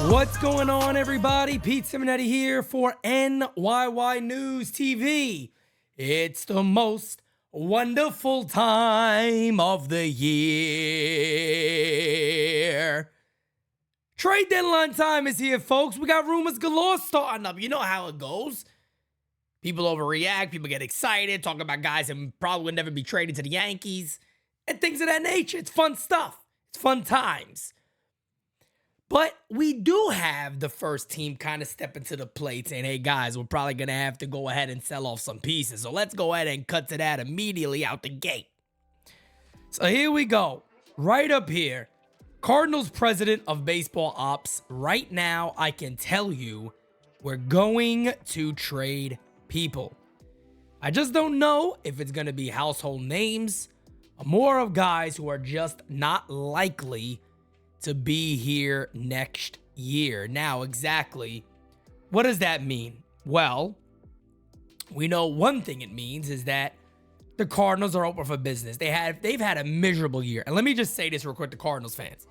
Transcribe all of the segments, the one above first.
What's going on, everybody? Pete Simonetti here for NyynewsTV. It's the most wonderful time of the year. Trade deadline time is here, folks. We got rumors galore starting up. You know how it goes. People overreact. People get excited. Talk about guys that probably would never be traded to the Yankees and things of that nature. It's fun stuff. It's fun times. But we do have the first team kind of step into the plate saying, hey, guys, we're probably going to have to go ahead and sell off some pieces. So let's go ahead and cut to that immediately out the gate. So here we go. Right up here. Cardinals president of baseball ops. Right now, I can tell you we're going to trade people. I just don't know if it's going to be household names or more of guys who are just not likely to be here next year. Now, exactly, what does that mean? Well, we know one thing it means is that the Cardinals are open for business. They've had a miserable year. And let me just say this real quick to Cardinals fans.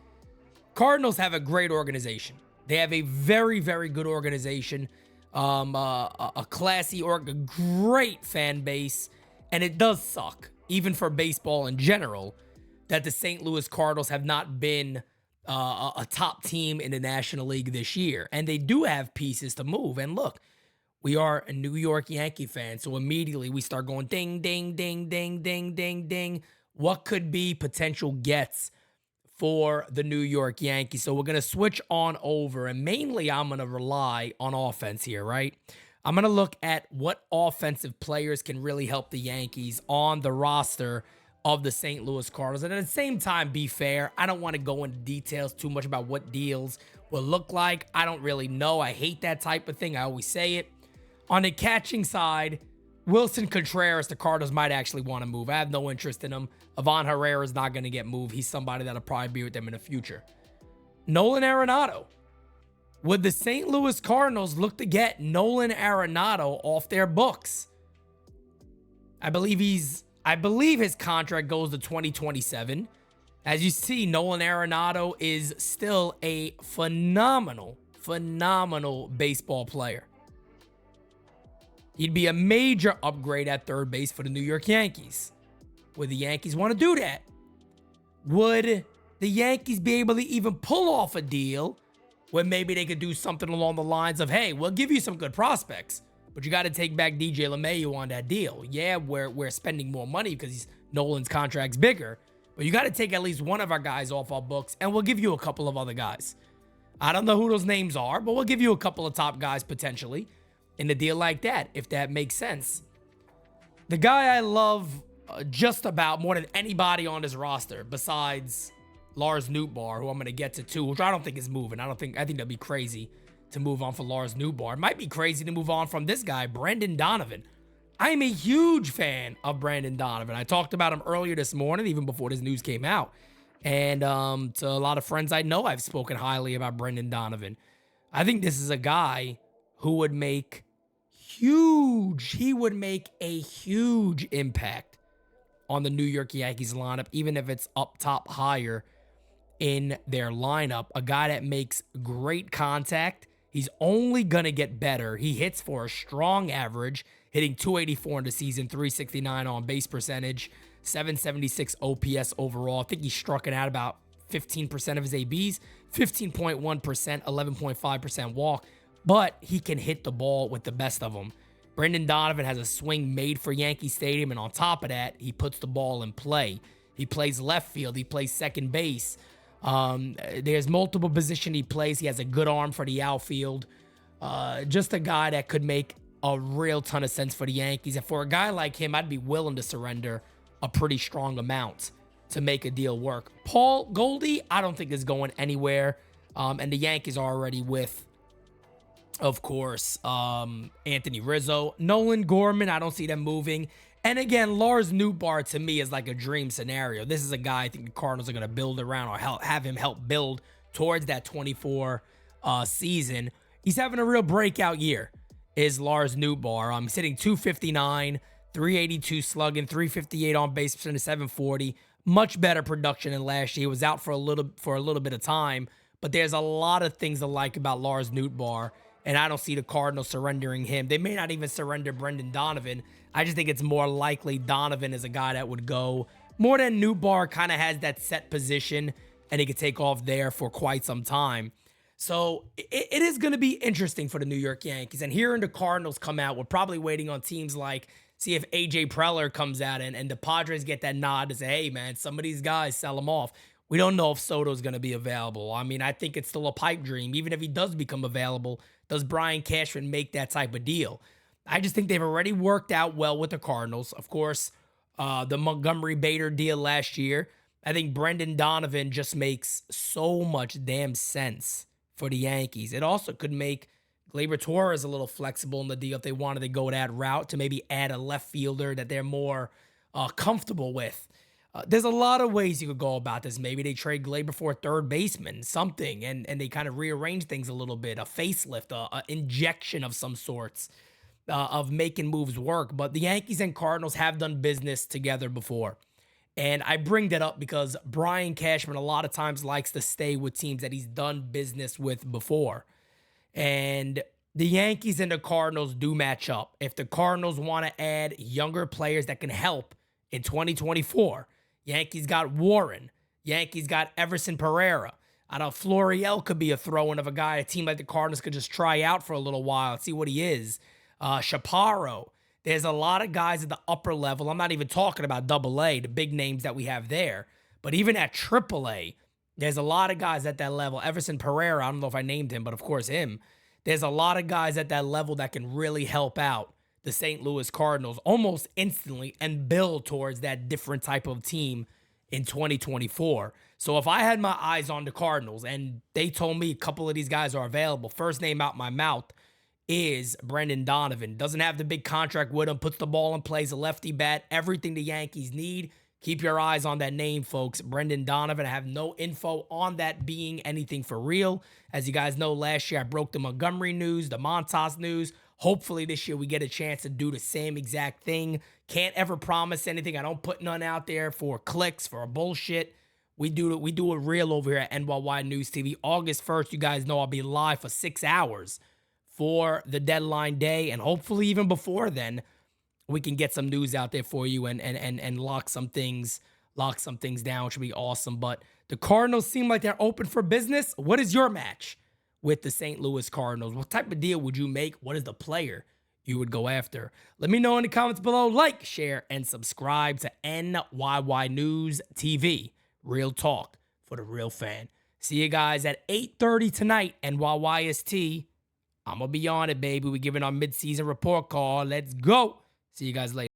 Cardinals have a great organization. They have a very, very good organization, a classy a great fan base. And it does suck, even for baseball in general, that the St. Louis Cardinals have not been a top team in the National League this year. And they do have pieces to move. And look, we are a New York Yankee fan, so immediately we start going ding, ding, ding, ding, ding, ding, ding. What could be potential gets for the New York Yankees? So we're going to switch on over, and mainly I'm going to rely on offense here, right? I'm going to look at what offensive players can really help the Yankees on the roster of the St. Louis Cardinals. And at the same time, be fair, I don't want to go into details too much about what deals will look like. I don't really know. I hate that type of thing. I always say it. On the catching side, Wilson Contreras, the Cardinals might actually want to move. I have no interest in him. Ivan Herrera is not going to get moved. He's somebody that'll probably be with them in the future. Nolan Arenado. Would the St. Louis Cardinals look to get Nolan Arenado off their books? I believe his contract goes to 2027. As you see, Nolan Arenado is still a phenomenal baseball player. He'd be a major upgrade at third base for the New York Yankees. Would the Yankees want to do that? Would the Yankees be able to even pull off a deal where maybe they could do something along the lines of, hey, we'll give you some good prospects, but you got to take back DJ LeMahieu on that deal. Yeah, we're spending more money because Nolan's contract's bigger, but you got to take at least one of our guys off our books, and we'll give you a couple of other guys. I don't know who those names are, but we'll give you a couple of top guys potentially in a deal like that, if that makes sense. The guy I love just about more than anybody on this roster, besides Lars Nootbaar, who I'm going to get to too, which I don't think is moving. I think that'd be crazy to move on for Lars Nootbaar. It might be crazy to move on from this guy, Brendan Donovan. I am a huge fan of Brendan Donovan. I talked about him earlier this morning, even before this news came out. And to a lot of friends I know, I've spoken highly about Brendan Donovan. I think this is a guy who would make a huge impact on the New York Yankees lineup, even if it's up top higher in their lineup. A guy that makes great contact. He's only going to get better. He hits for a strong average, hitting .284 in the season, .369 on base percentage, .776 OPS overall. I think he's struck out about 15% of his ABs, 15.1%, 11.5% walk, but he can hit the ball with the best of them. Brendan Donovan has a swing made for Yankee Stadium, and on top of that, he puts the ball in play. He plays left field. He plays second base. There's multiple positions he plays. He has a good arm for the outfield. Just a guy that could make a real ton of sense for the Yankees. And for a guy like him, I'd be willing to surrender a pretty strong amount to make a deal work. Paul Goldie, I don't think is going anywhere. And the Yankees are already with, of course, Anthony Rizzo. Nolan Gorman, I don't see them moving. And again, Lars Nootbaar to me is like a dream scenario. This is a guy I think the Cardinals are going to build around, or have him help build towards that 24 season. He's having a real breakout year, is Lars Nootbaar. He's hitting .259, 382 slugging, 358 on base percentage, 740. Much better production than last year. He was out for a little bit of time, but there's a lot of things to like about Lars Nootbaar, and I don't see the Cardinals surrendering him. They may not even surrender Brendan Donovan. I just think it's more likely Donovan is a guy that would go more than Nootbaar kind of has that set position, and he could take off there for quite some time. So it is going to be interesting for the New York Yankees. And hearing the Cardinals come out, we're probably waiting on teams like, see if AJ Preller comes out and the Padres get that nod to say, hey, man, some of these guys, sell them off. We don't know if Soto's going to be available. I mean, I think it's still a pipe dream. Even if he does become available, does Brian Cashman make that type of deal? I just think they've already worked out well with the Cardinals. Of course, the Montgomery Bader deal last year. I think Brendan Donovan just makes so much damn sense for the Yankees. It also could make Gleyber Torres a little flexible in the deal if they wanted to go that route to maybe add a left fielder that they're more comfortable with. There's a lot of ways you could go about this. Maybe they trade Gleyber for a third baseman, something, and they kind of rearrange things a little bit, a facelift, a injection of some sorts of making moves work. But the Yankees and Cardinals have done business together before. And I bring that up because Brian Cashman a lot of times likes to stay with teams that he's done business with before. And the Yankees and the Cardinals do match up. If the Cardinals want to add younger players that can help in 2024, Yankees got Warren. Yankees got Everson Pereira. I know Florial could be a throw-in of a guy a team like the Cardinals could just try out for a little while and see what he is. Chaparro. There's a lot of guys at the upper level. I'm not even talking about AA, the big names that we have there. But even at AAA, there's a lot of guys at that level. Everson Pereira, I don't know if I named him, but of course him. There's a lot of guys at that level that can really help out the St. Louis Cardinals almost instantly and build towards that different type of team in 2024. So if I had my eyes on the Cardinals and they told me a couple of these guys are available, first name out my mouth is Brendan Donovan. Doesn't have the big contract with him, puts the ball in play, a lefty bat, everything the Yankees need. Keep your eyes on that name, folks. Brendan Donovan. I have no info on that being anything for real. As you guys know, last year I broke the Montgomery news, the Montas news. Hopefully this year we get a chance to do the same exact thing. Can't ever promise anything. I don't put none out there for clicks, for bullshit. We do it real over here at NYY News TV. August 1st, you guys know I'll be live for 6 hours for the deadline day, and hopefully even before then, we can get some news out there for you and lock some things down, which would be awesome. But the Cardinals seem like they're open for business. What is your match with the St. Louis Cardinals? What type of deal would you make? What is the player you would go after? Let me know in the comments below. Like, share, and subscribe to NYY News TV. Real talk for the real fan. See you guys at 8:30 tonight, NYYST. I'm going to be on it, baby. We're giving our mid-season report call. Let's go. See you guys later.